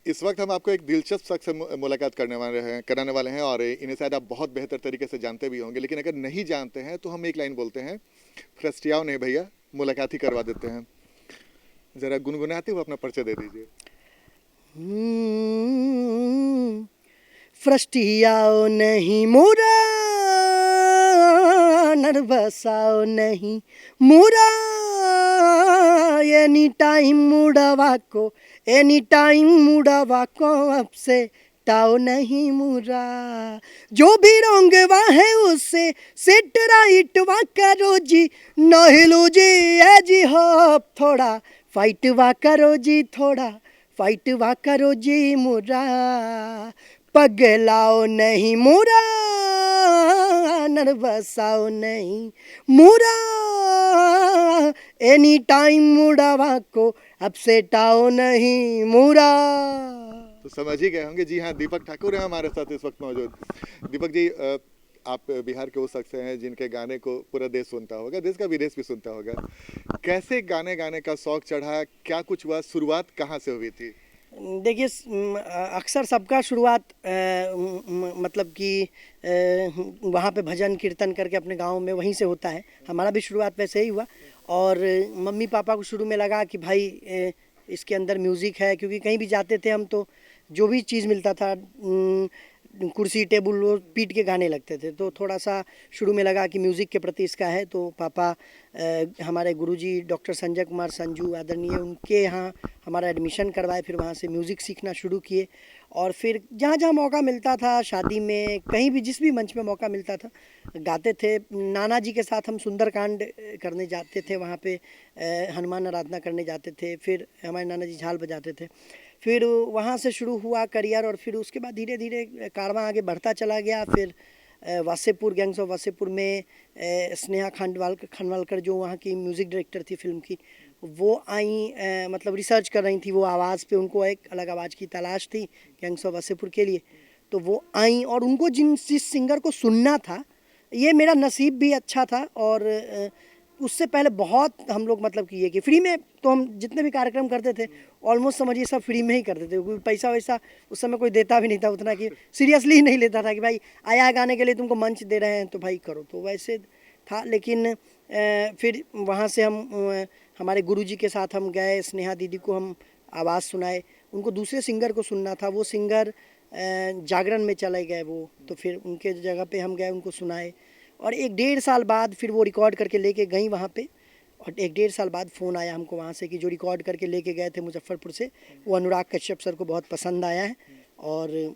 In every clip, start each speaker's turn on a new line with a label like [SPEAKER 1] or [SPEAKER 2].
[SPEAKER 1] इस वक्त हम आपको एक दिलचस्प शख्स से मुलाकात कराने वाले हैं और इन्हें शायद आप बहुत बेहतर तरीके से जानते भी होंगे, लेकिन अगर नहीं जानते हैं तो हम एक लाइन बोलते हैं, फ्रस्टियाओ नहीं भैया, मुलाकात ही करवा देते हैं। जरा गुनगुनाते हुए अपना परिचय दे दीजिए।
[SPEAKER 2] फ्रस्टियाओ नहीं मुरा, नर्वसाओ नहीं मुरा, एनी टाइम मुड़ावा को अब से ताओ नहीं मुरा, जो भी रोंग वा है उससे सेट राइट वा करो जी, नहीं लो जी ए जी होप थोड़ा फाइट वा करो जी, थोड़ा फाइट वा करो जी मुरा, पगलाओ नहीं मुरा, नर्वसाओ नहीं मुरा, एनी टाइम मुड़ावा को अपसेट आओ नहीं मुरा।
[SPEAKER 1] तो समझ ही गए होंगे। जी हाँ, दीपक ठाकुर हैं हमारे साथ इस वक्त मौजूद। दीपक जी, आप बिहार के वो शख्स हैं जिनके गाने को पूरा देश सुनता होगा, देश का विदेश भी सुनता होगा। कैसे गाने गाने का शौक चढ़ा, क्या कुछ हुआ, शुरुआत कहाँ से हुई थी?
[SPEAKER 2] देखिए, अक्सर सबका शुरुआत मतलब कि वहाँ पे भजन कीर्तन करके अपने गांव में वहीं से होता है। हमारा भी शुरुआत वैसे ही हुआ और मम्मी पापा को शुरू में लगा कि भाई इसके अंदर म्यूज़िक है, क्योंकि कहीं भी जाते थे हम तो जो भी चीज़ मिलता था, कुर्सी टेबल वो पीट के गाने लगते थे। तो थोड़ा सा शुरू में लगा कि म्यूज़िक के प्रति इसका है। तो पापा हमारे गुरुजी डॉक्टर संजय कुमार संजू आदरणीय, उनके यहाँ हमारा एडमिशन करवाए, फिर वहाँ से म्यूज़िक सीखना शुरू किए और फिर जहाँ जहाँ मौका मिलता था, शादी में, कहीं भी जिस भी मंच में मौका मिलता था गाते थे। नाना जी के साथ हम सुंदरकांड करने जाते थे, वहाँ पे हनुमान आराधना करने जाते थे। फिर हमारे नाना जी झाल बजाते थे। फिर वहाँ से शुरू हुआ करियर और फिर उसके बाद धीरे धीरे कारवां आगे बढ़ता चला गया। फिर वासेपुर, गैंग्स ऑफ वासेपुर में स्नेहा खनवालकर जो वहाँ की म्यूज़िक डायरेक्टर थी फिल्म की, वो आई, मतलब रिसर्च कर रही थी वो आवाज़ पे, उनको एक अलग आवाज़ की तलाश थी गैंग्स ऑफ वासेपुर के लिए। तो वो आई और उनको जिस सिंगर को सुनना था, ये मेरा नसीब भी अच्छा था। और उससे पहले बहुत हम लोग मतलब कि ये कि फ्री में, तो हम जितने भी कार्यक्रम करते थे ऑलमोस्ट समझिए सब फ्री में ही करते थे, क्योंकि पैसा वैसा उस समय कोई देता भी नहीं था उतना, कि सीरियसली ही नहीं लेता था कि भाई आया गाने के लिए तुमको मंच दे रहे हैं तो भाई करो, तो वैसे था। लेकिन फिर वहाँ से हम हमारे गुरुजी के साथ हम गए, स्नेहा दीदी को हम आवाज़ सुनाए, उनको दूसरे सिंगर को सुनना था, वो सिंगर जागरण में चले गए वो, तो फिर उनके जगह पे हम गए, उनको सुनाए और 1-1.5 साल बाद फिर वो रिकॉर्ड करके लेके गई वहाँ पे। और 1-1.5 साल बाद फ़ोन आया हमको वहाँ से कि जो रिकॉर्ड करके लेके गए थे मुजफ्फरपुर से, वो अनुराग कश्यप सर को बहुत पसंद आया है और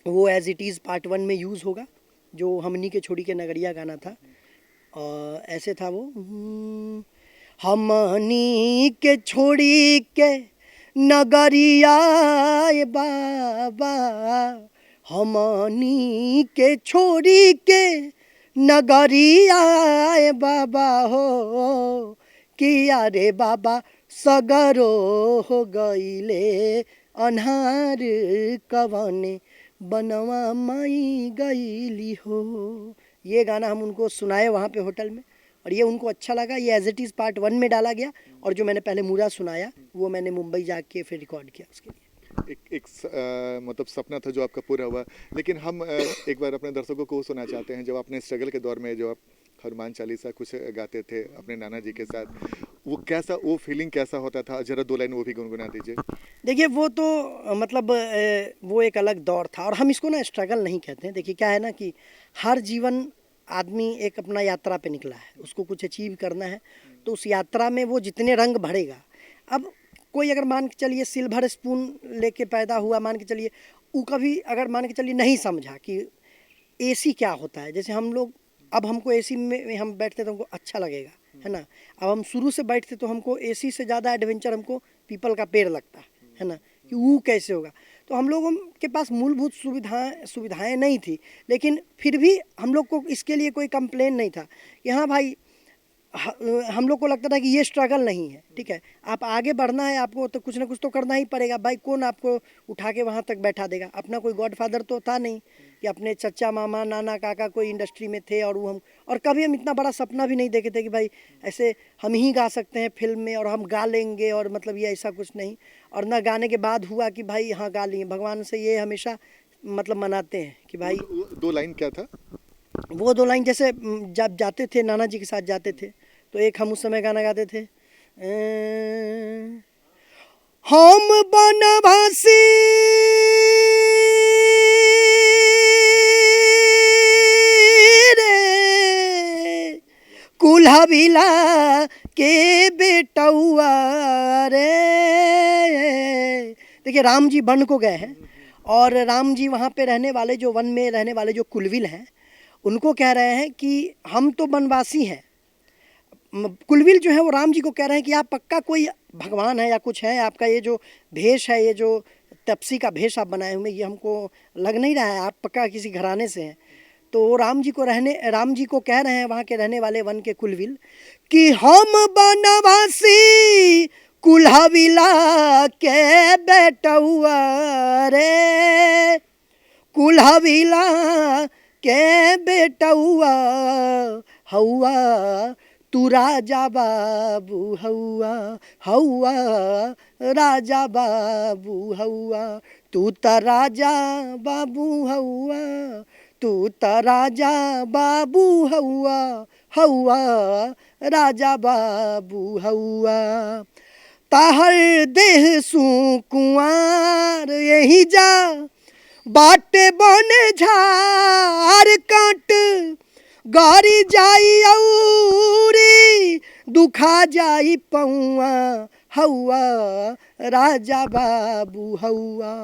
[SPEAKER 2] वो एज़ इट इज़ पार्ट 1 में यूज़ होगा, जो हमनी के छोड़ी के नगरिया गाना था। और ऐसे था वो, हमनी के छोड़ी के नगरिया बाबा, हमनी के छोड़ी के नगरिया बाबा हो, किया रे बाबा सगरो हो गईले अन्हार, कवने बनवा माई गईली हो। ये गाना हम उनको सुनाए वहाँ पे होटल में और ये उनको अच्छा लगा। ये एज इट इज़ पार्ट 1 में डाला गया और जो मैंने पहले मूरा सुनाया वो मैंने मुंबई जाके फिर रिकॉर्ड किया उसके लिए।
[SPEAKER 1] मतलब सपना था जो आपका पूरा हुआ। लेकिन हम एक बार अपने दर्शकों को सुना चाहते हैं, जब अपने स्ट्रगल के दौर में जो आप हनुमान चालीसा कुछ गाते थे अपने नाना जी के साथ, वो कैसा, वो फीलिंग कैसा होता था? जरा 2 लाइन वो भी गुनगुना दीजिए।
[SPEAKER 2] देखिए वो तो मतलब वो एक अलग दौर था और हम इसको ना स्ट्रगल नहीं कहते हैं। देखिए क्या है ना कि हर जीवन आदमी एक अपना यात्रा पे निकला है, उसको कुछ अचीव करना है, तो उस यात्रा में वो जितने रंग भरेगा। अब कोई अगर मान के चलिए सिल्वर स्पून लेके पैदा हुआ, मान के चलिए वो कभी अगर मान के चलिए नहीं समझा कि एसी क्या होता है। जैसे हम लोग, अब हमको एसी में हम बैठते तो हमको अच्छा लगेगा, है ना। अब हम शुरू से बैठते तो हमको एसी से ज़्यादा एडवेंचर हमको पीपल का पेड़ लगता है ना, कि वो कैसे होगा। तो हम लोगों के पास मूलभूत सुविधाएं नहीं थी, लेकिन फिर भी हम लोग को इसके लिए कोई कंप्लेन नहीं था कि हाँ भाई हम लोग को लगता था कि ये स्ट्रगल नहीं है, ठीक है, आप आगे बढ़ना है आपको तो कुछ ना कुछ तो करना ही पड़ेगा भाई, कौन आपको उठा के वहाँ तक बैठा देगा। अपना कोई गॉडफादर तो था नहीं कि अपने चचा मामा नाना काका कोई इंडस्ट्री में थे, और वो हम, और कभी हम इतना बड़ा सपना भी नहीं देखे थे कि भाई ऐसे हम ही गा सकते हैं फिल्म में और हम गा लेंगे, और मतलब ये ऐसा कुछ नहीं। और ना गाने के बाद हुआ कि भाई हाँ गा लिए, भगवान से ये हमेशा मतलब मनाते हैं कि भाई।
[SPEAKER 1] दो लाइन क्या था?
[SPEAKER 2] वो दो लाइन जैसे जब जाते थे नाना जी के साथ जाते थे तो एक हम उस समय गाना गाते थे, हम बनवासी रे कुल्हा बिला के बेटौआ रे। देखिए राम जी वन को गए हैं, और राम जी वहाँ पे रहने वाले जो वन में रहने वाले जो कुलविल हैं उनको कह रहे हैं कि हम तो वनवासी हैं। कुलविल जो है वो राम जी को कह रहे हैं कि आप पक्का कोई भगवान है या कुछ है, आपका ये जो भेष है, ये जो तपसी का भेष आप बनाए हुए, ये हमको लग नहीं रहा है, आप पक्का किसी घराने से हैं। तो वो राम जी को कह रहे हैं वहाँ के रहने वाले वन के कुलविल कि हम बनवासी कुल्हा बिला के बेटौआ रे, कुल्हा बिला के बेटौआ हौआ, तू राजा बाबू हौआ, हौआ राजा बाबू हौआ, तू त राजा बाबू हौआ, तू त राजा बाबू हौआ, हौआ राजा बाबू हौआ। ताहर देह सू कुंवार यही जा बाटे बने झार काट, गारी जाई औरी दुखा जाई पौआ, हौआ राजा बाबू हौआ,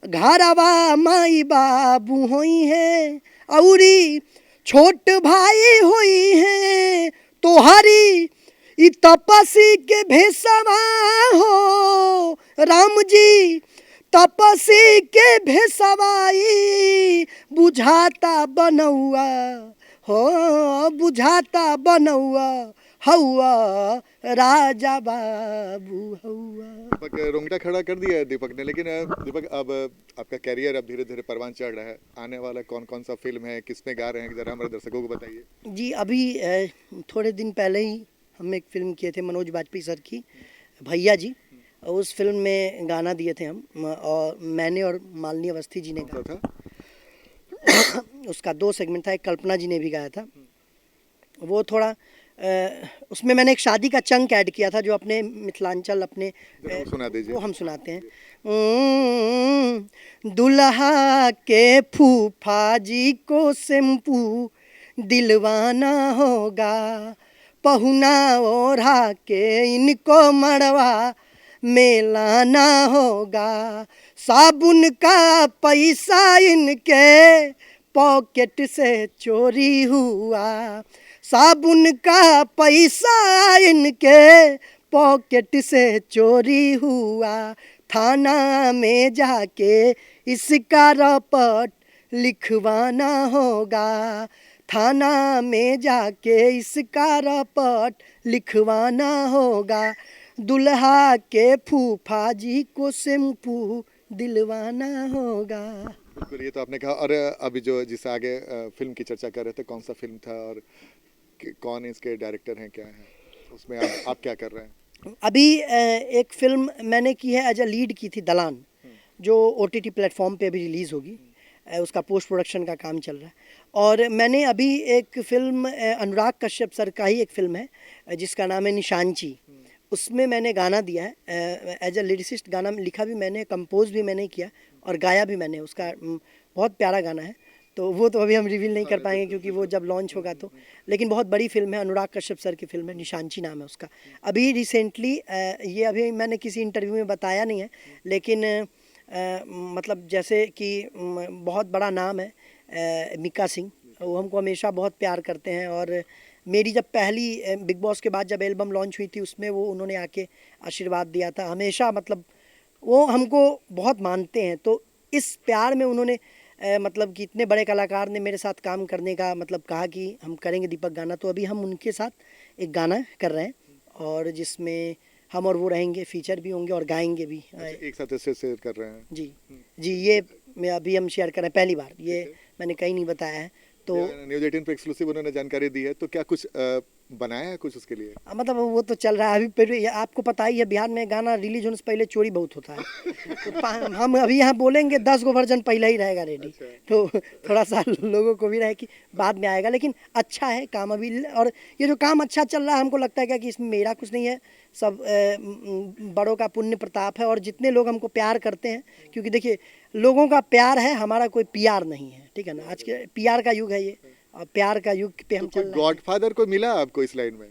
[SPEAKER 2] घरवा माई बाबू होई है औरी छोट भाई होई है, तोहरी इ तपसी के भेषवा हो राम जी, तपसी के भेषवाई बुझाता बनौआ हो, बुझाता बनौआ हौआ राजा बाबू हौआ।
[SPEAKER 1] दीपक रोंगटा खड़ा कर दिया है दीपक ने, लेकिन दीपक अब आपका कैरियर अब धीरे धीरे परवान चढ़ रहा है, आने वाला कौन कौन सा फिल्म है, किसमें गा रहे हैं, जरा हमारे दर्शकों को बताइए।
[SPEAKER 2] जी अभी थोड़े दिन पहले ही हम एक फिल्म किए थे मनोज बाजपेयी सर की, भैया जी, उस फिल्म में गाना दिए थे हम, और मैंने और मालिनी अवस्थी जी ने
[SPEAKER 1] कौन सा था?
[SPEAKER 2] उसका 2 सेगमेंट था, एक कल्पना जी ने भी गाया था। वो थोड़ा उसमें मैंने एक शादी का चंक ऐड किया था जो अपने मिथिलांचल अपने
[SPEAKER 1] जरा वो सुना दीजिए।
[SPEAKER 2] वो हम सुनाते हैं। दुल्हा के फूफा जी को शैम्पू दिलवाना होगा, पहुना ओढ़ा के इनको मड़वा में लाना होगा, साबुन का पैसा इनके पॉकेट से चोरी हुआ, साबुन का पैसा इनके पॉकेट से चोरी हुआ, थाना में जाके इसका रपट लिखवाना होगा, थाना में जाके इसका रपट लिखवाना होगा, दुल्हा के फूफा जी को शैम्पू दिलवाना होगा।
[SPEAKER 1] बिल्कुल, ये तो आपने कहा। और अभी जो जिससे आगे फिल्म की चर्चा कर रहे थे, कौन सा फिल्म था और कौन इसके डायरेक्टर हैं, क्या हैं, उसमें आप क्या कर रहे हैं?
[SPEAKER 2] अभी एक फिल्म मैंने की है, एज अ लीड की थी, दलान, जो OTT प्लेटफॉर्म पे अभी रिलीज़ होगी, उसका पोस्ट प्रोडक्शन का काम चल रहा है। और मैंने अभी एक फिल्म अनुराग कश्यप सर का ही एक फिल्म है जिसका नाम है निशांची, उसमें मैंने गाना दिया है एज अ लिरिसिस्ट, गाना लिखा भी मैंने, कंपोज भी मैंने किया और गाया भी मैंने उसका। बहुत प्यारा गाना है, तो वो तो अभी हम रिवील नहीं कर पाएंगे क्योंकि वो जब लॉन्च होगा तो। लेकिन बहुत बड़ी फिल्म है, अनुराग कश्यप सर की फिल्म है, निशांची नाम है उसका। अभी रिसेंटली ये अभी मैंने किसी इंटरव्यू में बताया नहीं है, लेकिन मतलब जैसे कि बहुत बड़ा नाम है मिक्का सिंह, वो हमको हमेशा बहुत प्यार करते हैं। और मेरी जब पहली बिग बॉस के बाद जब एल्बम लॉन्च हुई थी उसमें वो उन्होंने आके आशीर्वाद दिया था हमेशा, मतलब वो हमको बहुत मानते हैं। तो इस प्यार में उन्होंने मतलब कि इतने बड़े कलाकार ने मेरे साथ काम करने का मतलब कहा कि हम करेंगे दीपक गाना, तो अभी हम उनके साथ एक गाना कर रहे हैं और जिसमें हम और वो रहेंगे, फीचर भी होंगे और गाएंगे भी।
[SPEAKER 1] एक साथ ऐसे शेयर कर रहे हैं।
[SPEAKER 2] जी जी, ये मैं अभी हम शेयर कर रहे हैं पहली बार, ये मैंने कहीं नहीं बताया है। तो
[SPEAKER 1] न्यूज 18 पे एक्सक्लूसिव उन्होंने जानकारी दी है, तो क्या कुछ बनाया है कुछ उसके लिए?
[SPEAKER 2] मतलब वो तो चल रहा है अभी। फिर आपको पता ही है बिहार में गाना रिलीज होने से पहले चोरी बहुत होता है। तो हम अभी यहाँ बोलेंगे 10 गो वर्जन पहले ही रहेगा रेडी। तो थोड़ा सा लोगों को भी रहे कि बाद में आएगा, लेकिन अच्छा है काम अभी। और ये जो काम अच्छा चल रहा है, हमको लगता है क्या कि इसमें मेरा कुछ नहीं है, सब बड़ों का पुण्य प्रताप है। और जितने लोग हमको प्यार करते हैं, क्योंकि देखिए लोगों का प्यार है, हमारा कोई पीआर नहीं है, ठीक है ना। आज के पीआर का युग है ये, और प्यार का युग पे हम चल रहे हैं।
[SPEAKER 1] गॉडफादर को मिला आपको इस लाइन में?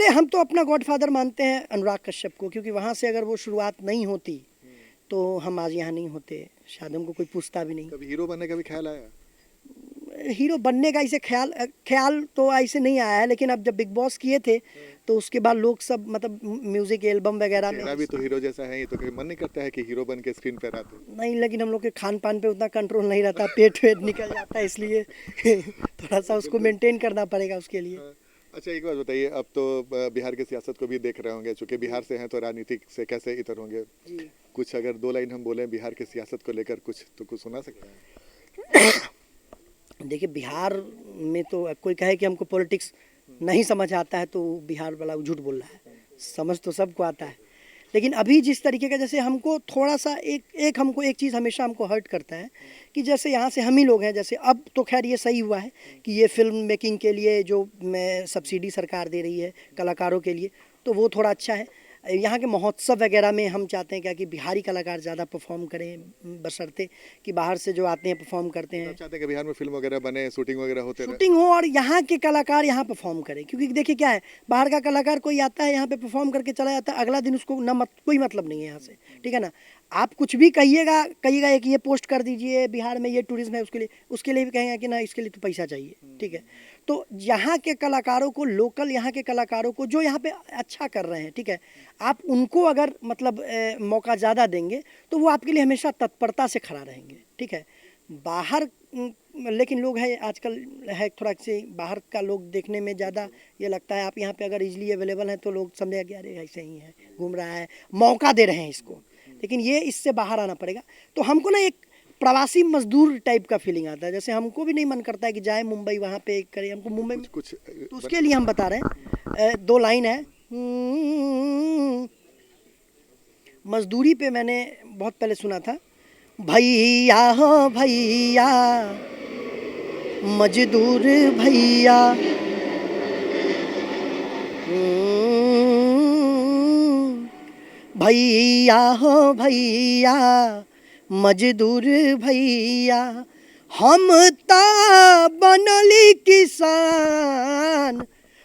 [SPEAKER 2] हम तो अपना गॉडफादर मानते हैं अनुराग कश्यप को, क्योंकि वहाँ से अगर वो शुरुआत नहीं होती तो हम आज यहाँ नहीं होते, शायद हमको कोई पूछता भी नहीं।
[SPEAKER 1] कभी हीरो बनने का भी ख्याल आया?
[SPEAKER 2] हीरो बनने का ऐसे ख्याल तो ऐसे नहीं आया है, लेकिन अब जब बिग बॉस किए थे तो उसके बाद लोग सब मतलब म्यूजिक एल्बम वगैरह में
[SPEAKER 1] भी तो हीरो जैसा है, ये तो कभी मन नहीं करता है कि हीरो बन के स्क्रीन पर आते?
[SPEAKER 2] नहीं, लेकिन हम लोग के खान पान पे उतना कंट्रोल नहीं रहता, पेट वेट निकल जाता है, इसलिए थोड़ा सा उसको मेंटेन करना पड़ेगा उसके लिए।
[SPEAKER 1] अच्छा, एक बात बताइए, अब तो बिहार की सियासत को भी देख रहे होंगे, चूंकि बिहार से हैं तो राजनीति से कैसे इतर होंगे? कुछ अगर 2 लाइन हम बोले बिहार की सियासत को लेकर कुछ, तो कुछ सुना सकते हैं?
[SPEAKER 2] देखिए बिहार में तो कोई कहे कि हमको पॉलिटिक्स नहीं समझ आता है तो बिहार वाला झूठ बोल रहा है, समझ तो सबको आता है। लेकिन अभी जिस तरीके का, जैसे हमको थोड़ा सा हमको एक चीज़ हमेशा हमको हर्ट करता है कि जैसे यहाँ से हम ही लोग हैं, जैसे अब तो खैर ये सही हुआ है कि ये फिल्म मेकिंग के लिए जो सब्सिडी सरकार दे रही है कलाकारों के लिए, तो वो थोड़ा अच्छा है। यहाँ के महोत्सव वगैरह में हम चाहते हैं क्या कि बिहारी कलाकार ज़्यादा परफॉर्म करें, बशर्ते कि बाहर से जो आते हैं परफॉर्म करते हैं।
[SPEAKER 1] चाहते हैं कि बिहार में फिल्म वगैरह बने, शूटिंग वगैरह होते रहे,
[SPEAKER 2] शूटिंग हो और यहाँ के कलाकार यहाँ परफॉर्म करें। क्योंकि देखिए क्या है, बाहर का कलाकार कोई आता है यहाँ पे परफॉर्म करके चला जाता है, अगला दिन उसको कोई मतलब नहीं है यहाँ से, ठीक है ना। आप कुछ भी कहिएगा एक ये पोस्ट कर दीजिए बिहार में ये टूरिज्म है, उसके लिए भी कहेंगे कि ना इसके लिए तो पैसा चाहिए, ठीक है। तो यहाँ के कलाकारों को, लोकल यहाँ के कलाकारों को जो यहाँ पे अच्छा कर रहे हैं, ठीक है, आप उनको अगर मतलब मौका ज़्यादा देंगे तो वो आपके लिए हमेशा तत्परता से खड़ा रहेंगे, ठीक है। बाहर लेकिन लोग है आजकल है थोड़ा से बाहर का लोग देखने में ज़्यादा ये लगता है, आप यहाँ पे अगर इजीली अवेलेबल हैं तो लोग समझेगा कि अरे ऐसे ही है, घूम रहा है, मौका दे रहे हैं इसको। लेकिन ये इससे बाहर आना पड़ेगा। तो हमको ना एक प्रवासी मजदूर टाइप का फीलिंग आता है, जैसे हमको भी नहीं मन करता है कि जाए मुंबई वहाँ पे करें, हमको मुंबई में
[SPEAKER 1] कुछ
[SPEAKER 2] तो उसके लिए हम बता रहे हैं 2 लाइन है। मजदूरी पे मैंने बहुत पहले सुना था, भैया हो भैया मजदूर भैया, भैया हो भैया मजदूर भैया, हम ता बनली किसान,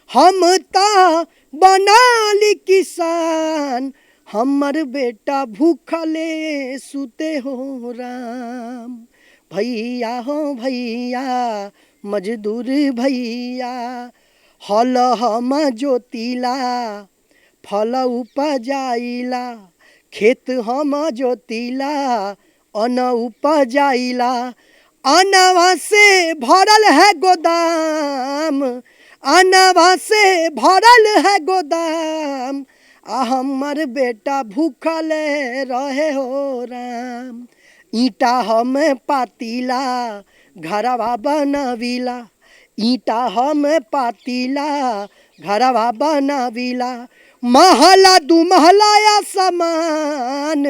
[SPEAKER 2] हम ता बनाली किसान, हमर बेटा भूखले सुते हो राम। भैया हो भैया मजदूर भैया, हल हम जोतीला फल उपजाइला, खेत हम जोतीला अन्न उपजाइला, अनवा से भरल है गोदाम, अनवा से भरल है गोदाम, आ हमर बेटा भूखले रहे हो राम। ईटा हम पातीला घरवा बनविला, ईटा हम पातीला घरवा बनविला, महला दू महलाया समान,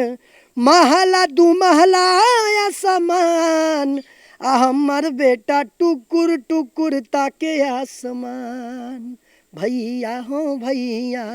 [SPEAKER 2] महला दू महलाया समान, आ हमर बेटा टुकुर टुकुर ताके आसमान। भैया हो भैया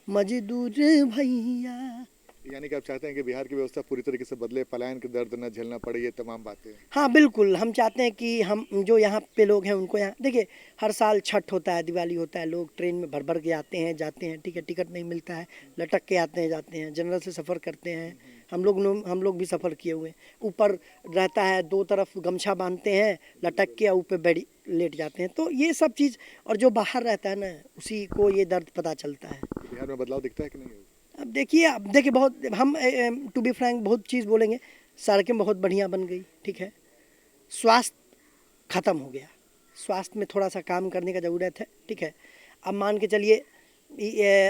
[SPEAKER 2] मजदूर भैया।
[SPEAKER 1] यानी कि आप चाहते हैं कि बिहार की व्यवस्था पूरी तरीके से बदले, पलायन के दर्द न झेलना पड़े, ये तमाम बातें?
[SPEAKER 2] हाँ बिल्कुल, हम चाहते हैं कि हम जो यहाँ पे लोग हैं उनको, यहाँ देखिए हर साल छठ होता है, दिवाली होता है, लोग ट्रेन में भर भर के आते हैं जाते हैं, ठीक है, टिकट नहीं मिलता है, लटक के आते हैं जाते हैं, जनरल से सफ़र करते हैं। हम लोग भी सफ़र किए हुए हैं। ऊपर रहता है, 2 तरफ गमछा बांधते हैं लटक के, ऊपर बेड लेट जाते हैं। तो ये सब चीज़, और जो बाहर रहता है ना उसी को ये दर्द पता चलता है।
[SPEAKER 1] बिहार में बदलाव दिखता है कि नहीं?
[SPEAKER 2] अब देखिए बहुत हम टू बी फ्रैंक बहुत चीज़ बोलेंगे, सड़कें बहुत बढ़िया बन गई, ठीक है, स्वास्थ्य ख़त्म हो गया, स्वास्थ्य में थोड़ा सा काम करने का ज़रूरत है, ठीक है। अब मान के चलिए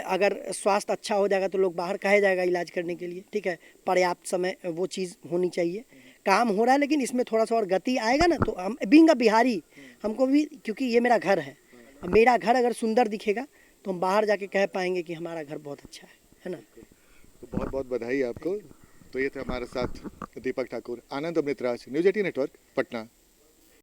[SPEAKER 2] अगर स्वास्थ्य अच्छा हो जाएगा तो लोग बाहर कहे जाएगा इलाज करने के लिए, ठीक है, पर्याप्त समय वो चीज़ होनी चाहिए। काम हो रहा है लेकिन इसमें थोड़ा सा और गति आएगा ना, तो हम बीइंग अ बिहारी, हमको भी, क्योंकि ये मेरा घर है, अब मेरा घर अगर सुंदर दिखेगा तो हम बाहर जाके कह पाएंगे कि हमारा घर बहुत अच्छा है ना।
[SPEAKER 1] तो बहुत बहुत बधाई आपको। तो ये थे हमारे साथ दीपक ठाकुर। आनंद अमृत राज, न्यूज 18 नेटवर्क, पटना।